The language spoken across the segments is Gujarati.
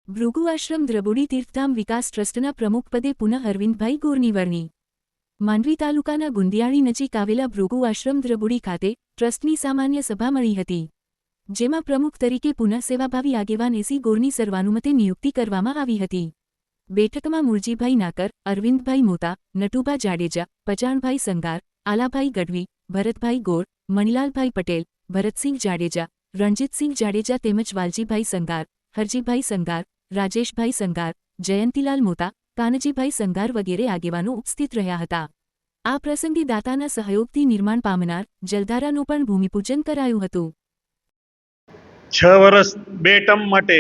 ભૃગુ આશ્રમ દ્રબુડી તીર્થધામ વિકાસ ટ્રસ્ટના પ્રમુખપદે પુનઃ અરવિંદભાઈ ગોરની વરણી. માંડવી તાલુકાના ગુંદિયાળી નજીક આવેલા ભૃગુ આશ્રમ દ્રબુડી ખાતે ટ્રસ્ટની સામાન્ય સભા મળી હતી, જેમાં પ્રમુખ તરીકે પુનઃ સેવાભાવી આગેવાન એસી ગોરની સર્વાનુમતે નિયુક્તિ કરવામાં આવી હતી. બેઠકમાં મુરજીભાઈ નાકર, અરવિંદભાઈ મોતા, નટુભા જાડેજા, પચાણભાઈ સંગાર, આલાભાઈ ગઢવી, ભરતભાઈ ગોર, મણિલાલભાઈ પટેલ, ભરતસિંહ જાડેજા, રણજીતસિંહ જાડેજા તેમજ વાલજીભાઈ સંગાર, હરજીભાઈ સંગાર, રાજેશભાઈ સંગાર, જયંતીલાલ મોતા, કાનજીભાઈ સંગાર વગેરે આગેવાનો ઉપસ્થિત રહ્યા હતા. આ પ્રસંગે દાતાના સહયોગથી નિર્માણ પામનાર જલધારાનું પણ ભૂમિપૂજન કરાયું હતું. 6 વર્ષ 2 ટર્મ માટે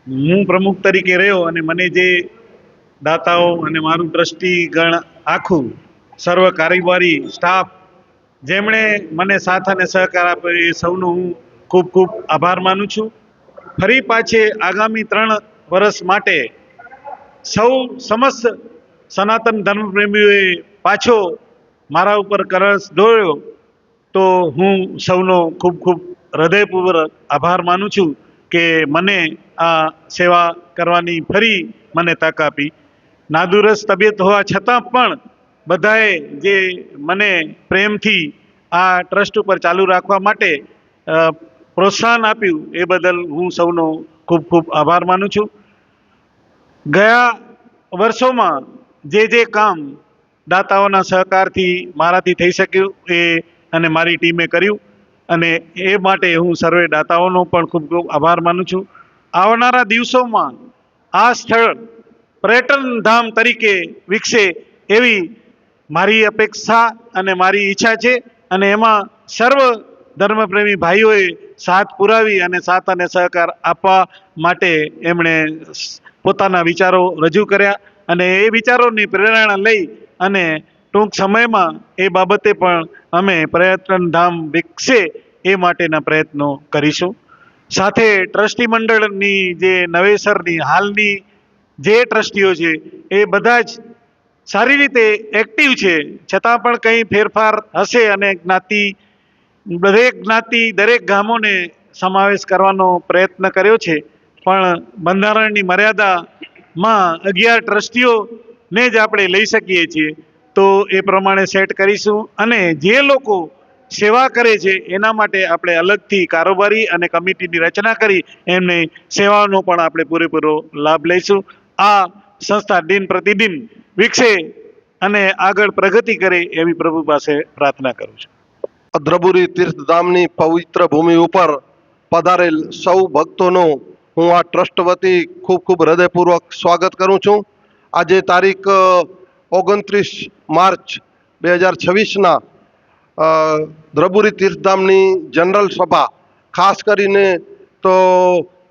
હું પ્રમુખ તરીકે રહ્યો અને મને જે દાતાઓ અને મારું ટ્રસ્ટી ગણ આખું સર્વ કારોબારી સ્ટાફ જેમણે મને સાથ અને સહકાર આપ્યો એ સૌનો હું ખૂબ ખૂબ આભાર માનું છું. ફરી પાછે આગામી 3 વર્ષ માટે સૌ સમસ્ત સનાતન ધર્મપ્રેમીઓએ પાછો મારા ઉપર કળશ ઢોળ્યો તો હું સૌનો ખૂબ ખૂબ હૃદયપૂર્વક આભાર માનું છું કે મને આ સેવા કરવાની ફરી મને તક આપી. નાદુરસ્ત તબિયત હોવા છતાં પણ બધાએ જે મને પ્રેમથી આ ટ્રસ્ટ ઉપર ચાલુ રાખવા માટે પ્રોત્સાહન આપ્યું એ બદલ હું સૌનો ખૂબ ખૂબ આભાર માનું છું. ગયા વર્ષોમાં જે કામ દાતાઓના સહકારથી મારાથી થઈ શક્યું એ અને મારી ટીમે કર્યું અને એ માટે હું સર્વે દાતાઓનો પણ ખૂબ ખૂબ આભાર માનું છું. આવનારા દિવસોમાં આ સ્થળ પર્યટન ધામ તરીકે વિકસે એવી મારી અપેક્ષા અને મારી ઈચ્છા છે અને એમાં સર્વ ધર્મપ્રેમી ભાઈઓએ સાથ પુરાવી અને સાથ અને સહકાર આપવા માટે એમણે પોતાના વિચારો રજૂ કર્યા અને એ વિચારોની પ્રેરણા લઈ અને ટૂંક સમયમાં એ બાબતે પણ અમે પર્યટન ધામ વિકસે એ માટેના પ્રયત્નો કરીશું. સાથે ટ્રસ્ટી મંડળની જે નવેસરની હાલની જે ટ્રસ્ટીઓ છે એ બધા જ સારી રીતે એક્ટિવ છે, છતાં પણ કંઈ ફેરફાર હશે અને દરેક જ્ઞાતિ દરેક ગામોને સમાવેશ કરવાનો પ્રયત્ન કર્યો છે, પણ બંધારણની મર્યાદામાં 11 ટ્રસ્ટીઓને જ આપણે લઈ શકીએ છીએ તો એ પ્રમાણે સેટ કરીશું અને જે લોકો સેવા કરે છે એના માટે આપણે અલગથી કારોબારી અને કમિટીની રચના કરી એમને સેવાનો પણ આપણે પૂરેપૂરો લાભ લઈશું. આ સંસ્થા દિન પ્રતિદિન વિકસે અને આગળ પ્રગતિ કરે એવી પ્રભુ પાસે પ્રાર્થના કરું છું. દ્રબુડી તીર્થધામની પવિત્ર ભૂમિ ઉપર પધારેલ સૌ ભક્તોનો હું આ ટ્રસ્ટ વતી ખૂબ ખૂબ હૃદયપૂર્વક સ્વાગત કરું છું. આજે તારીખ 29 માર્ચ 2026ના દ્રબુડી તીર્થધામની જનરલ સભા, ખાસ કરીને તો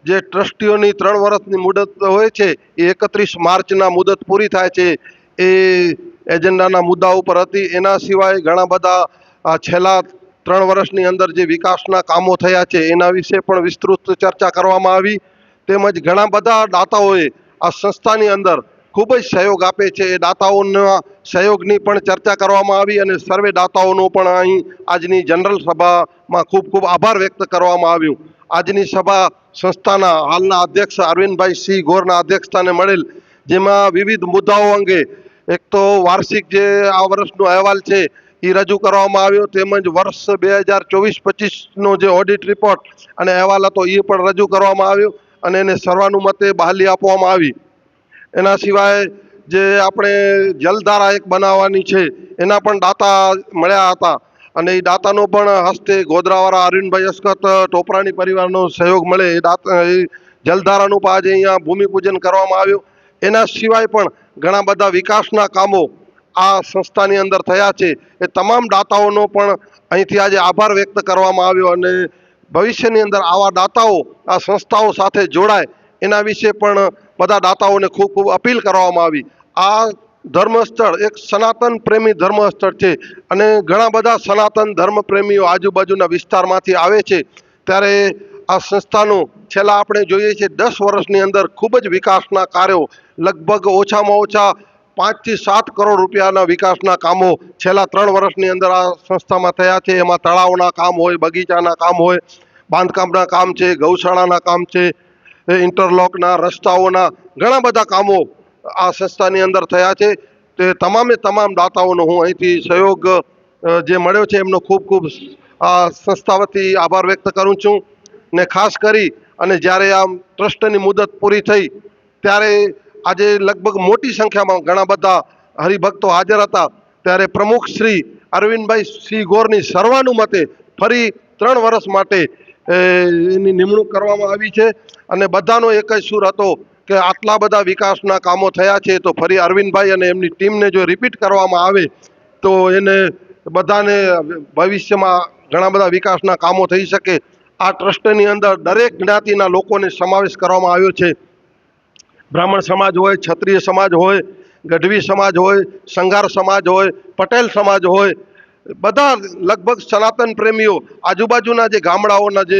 જે ટ્રસ્ટીઓની 3 વર્ષની મુદત હોય છે એ 31 માર્ચના મુદત પૂરી થાય છે એ એજન્ડાના મુદ્દા ઉપર હતી. એના સિવાય ઘણા બધા છેલ્લા 3 વર્ષની અંદર જે વિકાસના કામો થયા છે એના વિશે પણ વિસ્તૃત ચર્ચા કરવામાં આવી. તેમજ ઘણા બધા દાતાઓએ આ સંસ્થાની અંદર ખૂબ જ સહયોગ આપે છે. એ દાતાઓના સહયોગની પણ ચર્ચા કરવામાં આવી અને સર્વે દાતાઓનો પણ અહીં આજની જનરલ સભામાં ખૂબ ખૂબ આભાર વ્યક્ત કરવામાં આવ્યું. આજની સભા સંસ્થાના હાલના અધ્યક્ષ અરવિંદભાઈ સિંહ ગોરના અધ્યક્ષસ્થાને મળેલ, જેમાં વિવિધ મુદ્દાઓ અંગે એક તો વાર્ષિક જે આ વર્ષનો અહેવાલ છે એ રજૂ કરવામાં આવ્યો, તેમજ વર્ષ 2024-25નો જે ઓડિટ રિપોર્ટ અને અહેવાલ હતો એ પણ રજૂ કરવામાં આવ્યો અને એને સર્વાનુમતે બહાલી આપવામાં આવી. એના સિવાય જે આપણે જલધારા એક બનાવવાની છે એના પણ દાતા મળ્યા હતા અને એ દાતાનો પણ હસ્તે ગોધરાવાળા અરવિંદભાઈ અસ્કત ટોપરાણી પરિવારનો સહયોગ મળે એ જલધારાનું પણ આજે અહીંયા ભૂમિપૂજન કરવામાં આવ્યું. એના સિવાય પણ ઘણા બધા વિકાસના કામો આ સંસ્થાની અંદર થયા છે. એ તમામ દાતાઓનો પણ અહીંથી આજે આભાર વ્યક્ત કરવામાં આવ્યો અને ભવિષ્યની અંદર આવા દાતાઓ આ સંસ્થાઓ સાથે જોડાય એના વિશે પણ બધા દાતાઓને ખૂબ ખૂબ અપીલ કરવામાં આવી. આ ધર્મસ્થળ એક સનાતન પ્રેમી ધર્મસ્થળ છે અને ઘણા બધા સનાતન ધર્મ પ્રેમીઓ આજુબાજુના વિસ્તારમાંથી આવે છે. ત્યારે આ સંસ્થાનું છેલ્લા આપણે જોઈએ છીએ 10 વર્ષની અંદર ખૂબ જ વિકાસના કાર્યો, લગભગ ઓછામાં ઓછા 5 થી 7 કરોડ રૂપિયાના વિકાસના કામો છેલ્લા 3 વર્ષની અંદર આ સંસ્થામાં થયા છે. એમાં તળાવના કામ હોય, બગીચાના કામ હોય, બાંધકામના કામ છે, ગૌશાળાના કામ છે, ઇન્ટરલોકના રસ્તાઓના ઘણા બધા કામો આ સંસ્થાની અંદર થયા છે. તે તમામે તમામ દાતાઓનો હું અહીંથી સહયોગ જે મળ્યો છે એમનો ખૂબ ખૂબ આ સંસ્થા વતી આભાર વ્યક્ત કરું છું. ને ખાસ કરી અને જ્યારે આમ ટ્રસ્ટની મુદત પૂરી થઈ ત્યારે આજે લગભગ મોટી સંખ્યામાં ઘણા બધા હરિભક્તો હાજર હતા. ત્યારે પ્રમુખ શ્રી અરવિંદભાઈ સિંહ ગોરની સર્વાનુમતે ફરી 3 વર્ષ માટે એની નિમણૂક કરવામાં આવી છે. અને બધાનો એક જ સૂર હતો કે આટલા બધા વિકાસના કામો થયા છે તો ફરી અરવિંદભાઈ અને એમની ટીમને જો રિપીટ કરવામાં આવે તો એને બધાને ભવિષ્યમાં ઘણા બધા વિકાસના કામો થઈ શકે. આ ટ્રસ્ટની અંદર દરેક જ્ઞાતિના લોકોને સમાવેશ કરવામાં આવ્યો છે. બ્રાહ્મણ સમાજ હોય, ક્ષત્રિય સમાજ હોય, ગઢવી સમાજ હોય, સંઘાર સમાજ હોય, પટેલ સમાજ હોય, બધા લગભગ સનાતન પ્રેમીઓ આજુબાજુના જે ગામડાઓના જે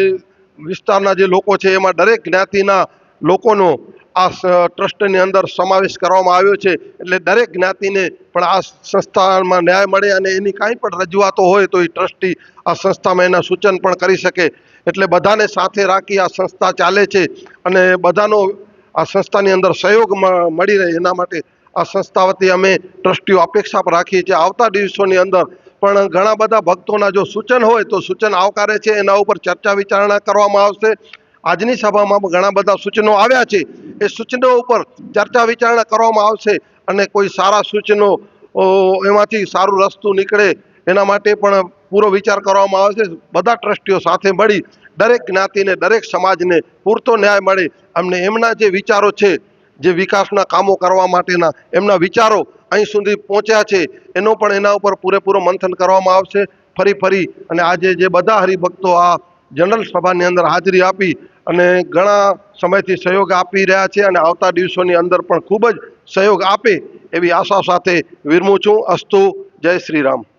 વિસ્તારના જે લોકો છે એમાં દરેક જ્ઞાતિના લોકોનો આ ટ્રસ્ટની અંદર સમાવેશ કરવામાં આવ્યો છે. એટલે દરેક જ્ઞાતિને પણ આ સંસ્થામાં ન્યાય મળે અને એની કાંઈ પણ રજૂઆતો હોય તો એ ટ્રસ્ટી આ સંસ્થામાં એના સૂચન પણ કરી શકે. એટલે બધાને સાથે રાખી આ સંસ્થા ચાલે છે અને બધાનો આ સંસ્થાની અંદર સહયોગ મળી રહે એના માટે આ સંસ્થા વતી અમે ટ્રસ્ટીઓ અપેક્ષા પર રાખીએ છીએ. આવતા દિવસોની અંદર પણ ઘણા બધા ભક્તોના જો સૂચન હોય તો સૂચન આવકારે છે, એના ઉપર ચર્ચા વિચારણા કરવામાં આવશે. આજની સભામાં ઘણા બધા સૂચનો આવ્યા છે, એ સૂચનો ઉપર ચર્ચા વિચારણા કરવામાં આવશે અને કોઈ સારા સૂચનો એમાંથી સારું રસ્તું નીકળે એના માટે પણ પૂરો વિચાર કરવામાં આવશે. બધા ટ્રસ્ટીઓ સાથે મળી દરેક જ્ઞાતિને દરેક સમાજને પૂરતો ન્યાય મળે અમને એમના જે વિચારો છે, જે વિકાસના કામો કરવા માટેના એમના વિચારો અહીં સુધી પહોંચ્યા છે એનો પણ એના ઉપર પૂરેપૂરો મંથન કરવામાં આવશે. ફરી અને આજે જે બધા હરિભક્તો આ જનરલ સભાની અંદર હાજરી આપી અને ઘણા સમયથી સહયોગ આપી રહ્યા છે અને આવતા દિવસોની અંદર પણ ખૂબ જ સહયોગ આપે એવી આશા સાથે વિરમું છું. અસ્તુ. જય શ્રી રામ.